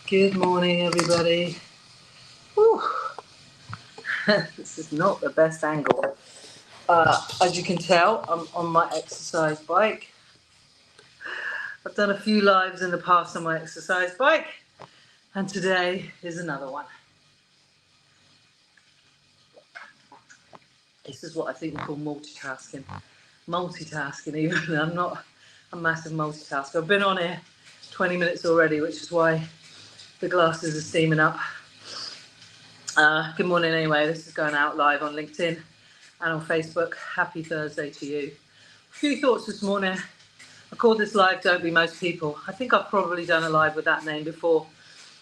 Good morning, everybody. Whew. This is not the best angle. As you can tell, I'm on my exercise bike. I've done a few lives in the past on my exercise bike, and today is another one. This is what I think we call multitasking. Multitasking, even though I'm not a massive multitasker. I've been on here 20 minutes already, which is why the glasses are steaming up. Good morning anyway, this is going out live on LinkedIn and on Facebook. Happy Thursday to you. A few thoughts this morning. I called this live Don't Be Most People. I think I've probably done a live with that name before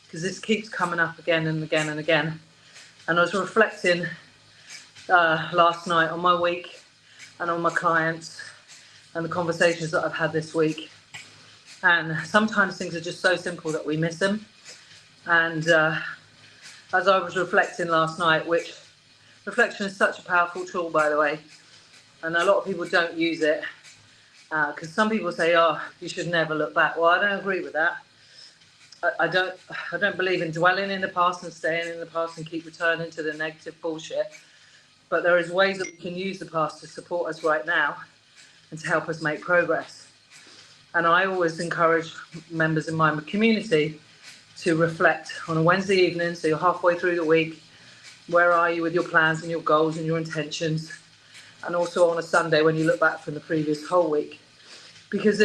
because this keeps coming up again and again and again. And I was reflecting last night on my week and on my clients and the conversations that I've had this week. And sometimes things are just so simple that we miss them. And as I was reflecting last night, which reflection is such a powerful tool, by the way, and a lot of people don't use it because some people say, "Oh, you should never look back." Well, I don't agree with that. I don't believe in dwelling in the past and staying in the past and keep returning to the negative bullshit. But there is ways that we can use the past to support us right now and to help us make progress. And I always encourage members in my community to reflect on a Wednesday evening, so you're halfway through the week. Where are you with your plans and your goals and your intentions? And also on a Sunday when you look back from the previous whole week. Because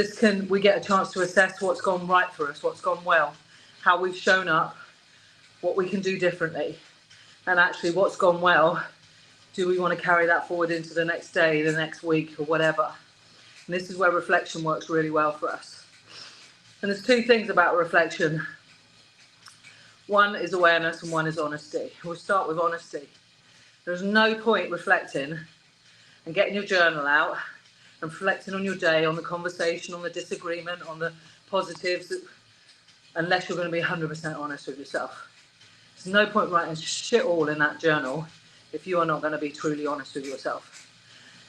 we get a chance to assess what's gone right for us, what's gone well, how we've shown up, what we can do differently. And actually what's gone well, do we want to carry that forward into the next day, the next week, or whatever? And this is where reflection works really well for us. And there's two things about reflection. One is awareness and one is honesty. We'll start with honesty. There's no point reflecting and getting your journal out and reflecting on your day, on the conversation, on the disagreement, on the positives, unless you're going to be 100% honest with yourself. There's no point writing shit all in that journal if you are not going to be truly honest with yourself.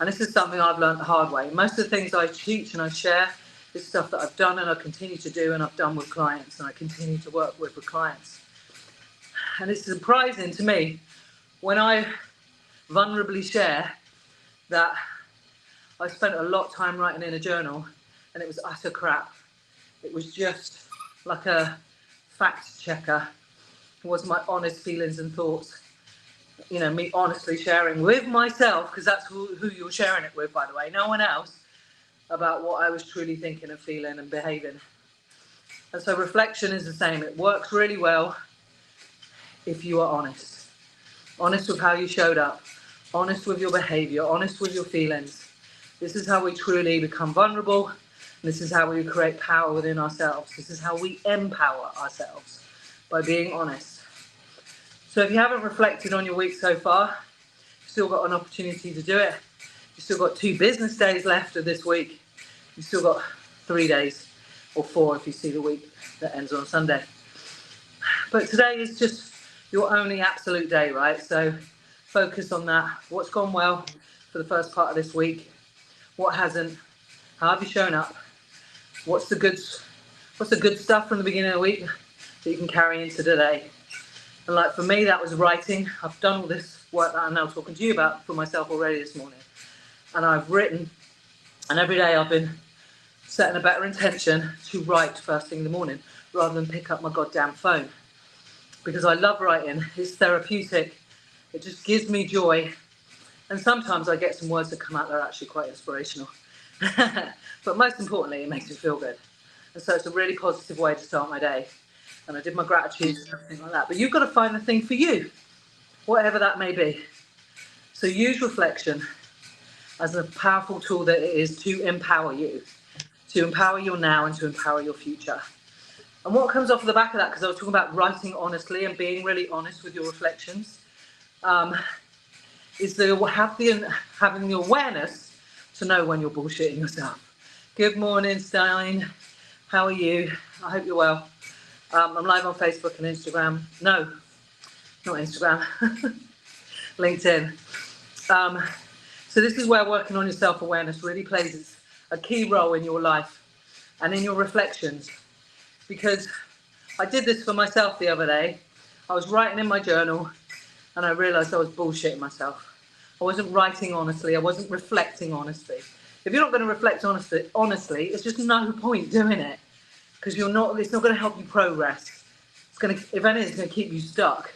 And this is something I've learned the hard way. Most of the things I teach and I share is stuff that I've done and I continue to do and I've done with clients and I continue to work with clients. And it's surprising to me when I vulnerably share that I spent a lot of time writing in a journal and it was utter crap. It was just like a fact checker. It was my honest feelings and thoughts. You know, me honestly sharing with myself, because that's who you're sharing it with, by the way, no one else, about what I was truly thinking and feeling and behaving. And so reflection is the same. It works really well if you are honest. Honest with how you showed up, honest with your behavior, honest with your feelings. This is how we truly become vulnerable. This is how we create power within ourselves. This is how we empower ourselves, by being honest. So if you haven't reflected on your week so far, you've still got an opportunity to do it. You've still got 2 business days left of this week. You've still got 3 days, or 4 if you see the week that ends on Sunday. But today is just your only absolute day, right? So focus on that. What's gone well for the first part of this week? What hasn't? How have you shown up? What's the good stuff from the beginning of the week that you can carry into today? And like for me, that was writing. I've done all this work that I'm now talking to you about for myself already this morning. And I've written, and every day I've been setting a better intention to write first thing in the morning rather than pick up my goddamn phone. Because I love writing. It's therapeutic. It just gives me joy. And sometimes I get some words that come out that are actually quite inspirational. But most importantly, it makes me feel good. And so it's a really positive way to start my day. And I did my gratitude and everything like that. But you've got to find the thing for you, whatever that may be. So use reflection as a powerful tool that it is to empower you your now and to empower your future. And what comes off the back of that, because I was talking about writing honestly and being really honest with your reflections, is having the awareness to know when you're bullshitting yourself. Good morning, Stein. How are you? I hope you're well. I'm live on Facebook and Instagram. No, not Instagram. LinkedIn. So this is where working on your self-awareness really plays a key role in your life and in your reflections. Because I did this for myself the other day. I was writing in my journal and I realised I was bullshitting myself. I wasn't writing honestly. I wasn't reflecting honestly. If you're not going to reflect honestly, it's just no point doing it, because it's not going to help you progress. If anything, it's going to keep you stuck.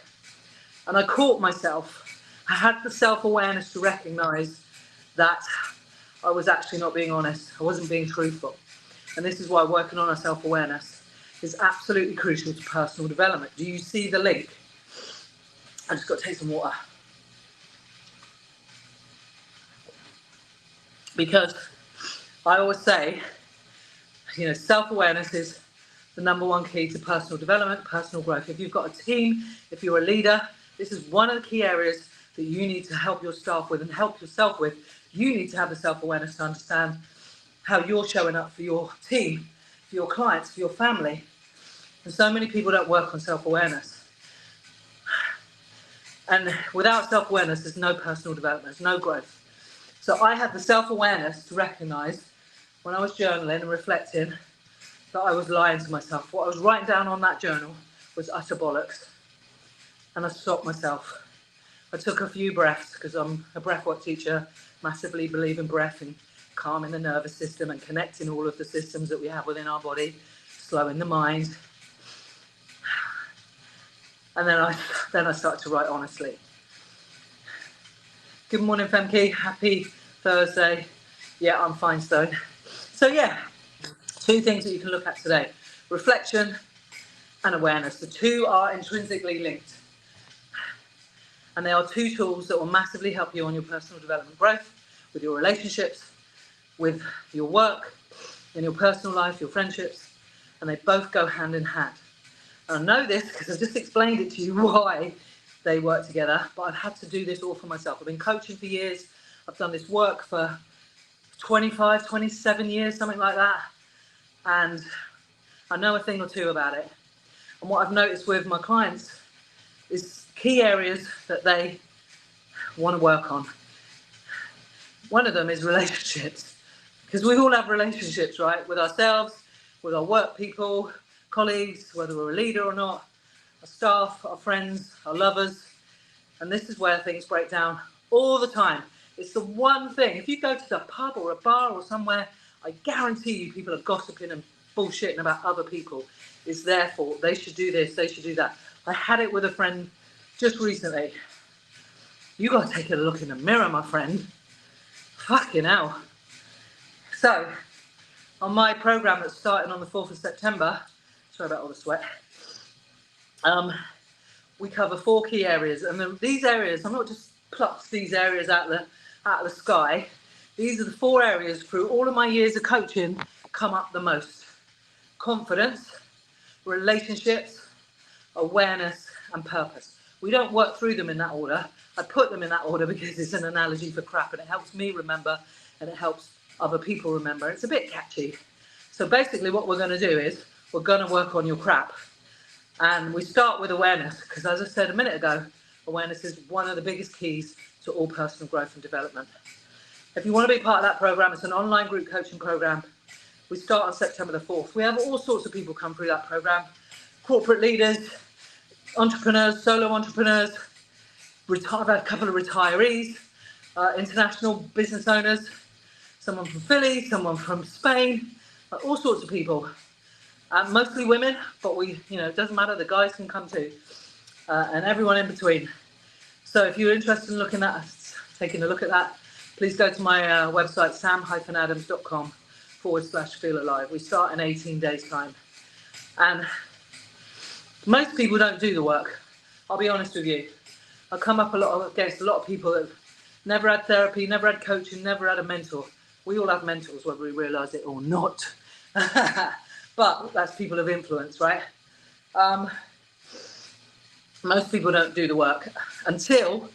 And I caught myself. I had the self-awareness to recognise that I was actually not being honest. I wasn't being truthful. And this is why working on our self-awareness is absolutely crucial to personal development. Do you see the link? I just got to take some water. Because I always say, self-awareness is the number one key to personal development, personal growth. If you've got a team, if you're a leader, this is one of the key areas that you need to help your staff with and help yourself with. You need to have the self-awareness to understand how you're showing up for your team, for your clients, for your family. And so many people don't work on self-awareness. And without self-awareness, there's no personal development, there's no growth. So I had the self-awareness to recognise when I was journaling and reflecting that I was lying to myself. What I was writing down on that journal was utter bollocks. And I stopped myself. I took a few breaths, because I'm a breathwork teacher, massively believe in breath and calming the nervous system and connecting all of the systems that we have within our body, slowing the mind. And then I started to write honestly. Good morning, Femke. Happy Thursday. Yeah, I'm fine, Stone. So yeah, two things that you can look at today. Reflection and awareness. The two are intrinsically linked. And they are two tools that will massively help you on your personal development growth, with your relationships, with your work, in your personal life, your friendships, and they both go hand in hand. And I know this because I've just explained it to you why they work together, but I've had to do this all for myself. I've been coaching for years. I've done this work for 25, 27 years, something like that. And I know a thing or two about it. And what I've noticed with my clients is key areas that they want to work on. One of them is relationships, because we all have relationships, right? With ourselves, with our work people, colleagues, whether we're a leader or not, our staff, our friends, our lovers. And this is where things break down all the time. It's the one thing, if you go to the pub or a bar or somewhere, I guarantee you people are gossiping and bullshitting about other people. It's their fault. They should do this, they should do that. I had it with a friend just recently. You got to take a look in the mirror, my friend. Fucking hell. So, on my program that's starting on the 4th of September, sorry about all the sweat, we cover 4 key areas. And these areas, I'm not just plucked these areas out of the sky. These are the 4 areas through all of my years of coaching come up the most. Confidence, relationships, awareness, and purpose. We don't work through them in that order. I put them in that order because it's an analogy for crap, and it helps me remember and it helps other people remember. It's a bit catchy. So basically what we're going to do is we're going to work on your crap. And we start with awareness, because as I said a minute ago, awareness is one of the biggest keys to all personal growth and development. If you want to be part of that program, it's an online group coaching program. We start on September the 4th. We have all sorts of people come through that program. Corporate leaders, entrepreneurs, solo entrepreneurs, I've had a couple of retirees, international business owners, someone from Philly, someone from Spain, all sorts of people. Mostly women, but it doesn't matter, the guys can come too, and everyone in between. So if you're interested in taking a look at that, please go to my website, sam-adams.com/feel alive. We start in 18 days time. And most people don't do the work. I'll be honest with you. I come up against a lot of people that have never had therapy, never had coaching, never had a mentor. We all have mentors, whether we realise it or not. But that's people of influence, right? Most people don't do the work until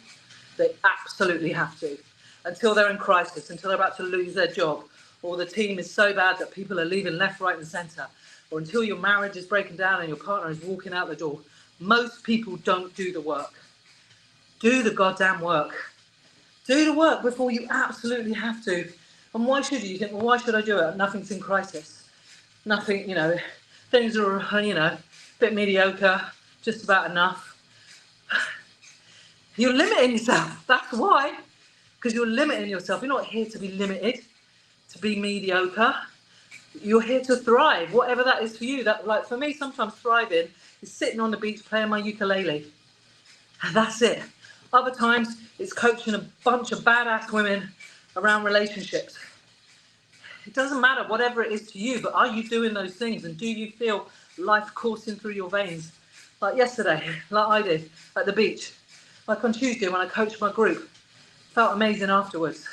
they absolutely have to, until they're in crisis, until they're about to lose their job, or the team is so bad that people are leaving left, right and centre, or until your marriage is breaking down and your partner is walking out the door. Most people don't do the work. Do the goddamn work. Do the work before you absolutely have to. And why should you? You think, well, why should I do it? Nothing's in crisis. Nothing, things are, bit mediocre, just about enough. You're limiting yourself. That's why. Because you're limiting yourself. You're not here to be limited, to be mediocre. You're here to thrive, whatever that is for you. That, like for me, sometimes thriving is sitting on the beach playing my ukulele. And that's it. Other times it's coaching a bunch of badass women around relationships. It doesn't matter, whatever it is to you, but are you doing those things? And do you feel life coursing through your veins? Like yesterday, like I did at the beach. Like on Tuesday when I coached my group. Felt amazing afterwards.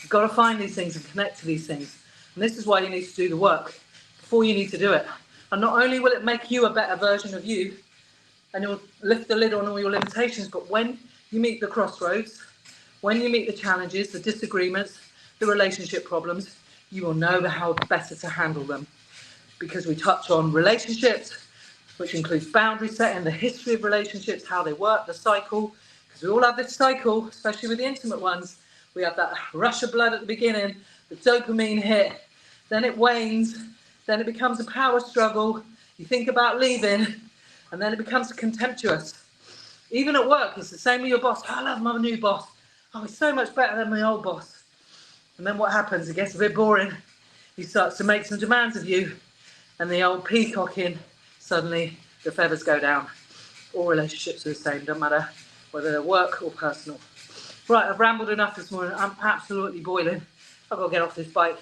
You've got to find these things and connect to these things. And this is why you need to do the work before you need to do it. And not only will it make you a better version of you, and you'll lift the lid on all your limitations, but when you meet the crossroads, when you meet the challenges, the disagreements, the relationship problems, you will know how better to handle them. Because we touch on relationships, which includes boundary setting, the history of relationships, how they work, the cycle, because we all have this cycle, especially with the intimate ones. We have that rush of blood at the beginning, the dopamine hit, then it wanes, then it becomes a power struggle, you think about leaving, and then it becomes contemptuous. Even at work, it's the same with your boss. I love my new boss. Oh, he's so much better than my old boss. And then what happens? It gets a bit boring. He starts to make some demands of you, and the old peacocking, suddenly the feathers go down. All relationships are the same, don't matter whether they're work or personal. Right, I've rambled enough this morning. I'm absolutely boiling. I've got to get off this bike.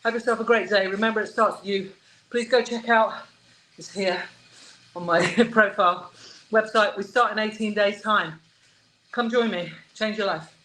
Have yourself a great day. Remember, it starts with you. Please go check out, it's here on my profile website. We start in 18 days' time. Come join me. Change your life.